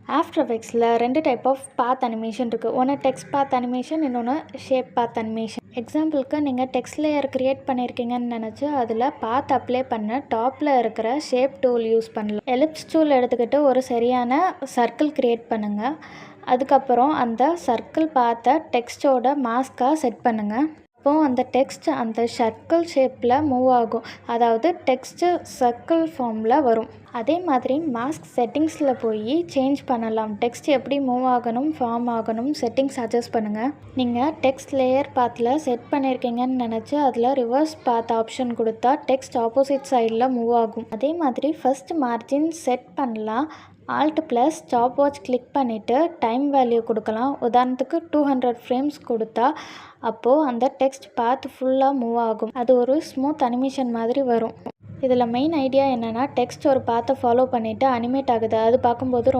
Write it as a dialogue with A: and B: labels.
A: After எஃபெக்ட்ஸில் 2 type of path animation இருக்குது. ஒன்று டெக்ஸ்ட் பாத் அனிமேஷன், இன்னொன்று ஷேப் பாத் அனிமேஷன். எக்ஸாம்பிளுக்கு நீங்கள் டெக்ஸ்ட் லேயர் க்ரியேட் பண்ணியிருக்கீங்கன்னு நினச்சி அதில் பாத் அப்ளை பண்ண டாப்பில் இருக்கிற ஷேப் டூல் யூஸ் பண்ணலாம். எலிப்ஸ் டூல் எடுத்துக்கிட்டு ஒரு சரியான சர்க்கிள் க்ரியேட் பண்ணுங்கள். அதுக்கப்புறம் அந்த சர்க்கிள் பாத்தை டெக்ஸ்ட்டோட மாஸ்காக செட் பண்ணுங்கள். அப்போது அந்த டெக்ஸ்ட் அந்த சர்க்கிள் ஷேப்பில் மூவ் ஆகும், அதாவது டெக்ஸ்ட்டு சர்க்கிள் ஃபார்மில் வரும். அதே மாதிரி மாஸ்க் செட்டிங்ஸில் போய் சேஞ்ச் பண்ணலாம். டெக்ஸ்ட் எப்படி மூவ் ஆகணும், ஃபார்ம் ஆகணும், செட்டிங்ஸ் அட்ஜஸ்ட் பண்ணுங்கள். நீங்கள் டெக்ஸ்ட் லேயர் பாத்தில் செட் பண்ணியிருக்கீங்கன்னு நினச்சி அதில் ரிவர்ஸ் பாத் ஆப்ஷன் கொடுத்தா டெக்ஸ்ட் ஆப்போசிட் சைடில் மூவ் ஆகும். அதே மாதிரி ஃபஸ்ட் மார்ஜின் செட் பண்ணலாம். Alt + ஸ்டாப் வாட்ச் கிளிக் பண்ணிவிட்டு டைம் வேல்யூ கொடுக்கலாம். உதாரணத்துக்கு 200 ஃப்ரேம்ஸ் கொடுத்தா அப்போது அந்த டெக்ஸ்ட் பாத் ஃபுல்லாக மூவ் ஆகும். அது ஒரு ஸ்மூத் அனிமேஷன் மாதிரி வரும். இதில் மெயின் ஐடியா என்னென்னா, டெக்ஸ்ட் ஒரு பாத்தை ஃபாலோ பண்ணிவிட்டு அனிமேட் ஆகுது. அது பார்க்கும்போது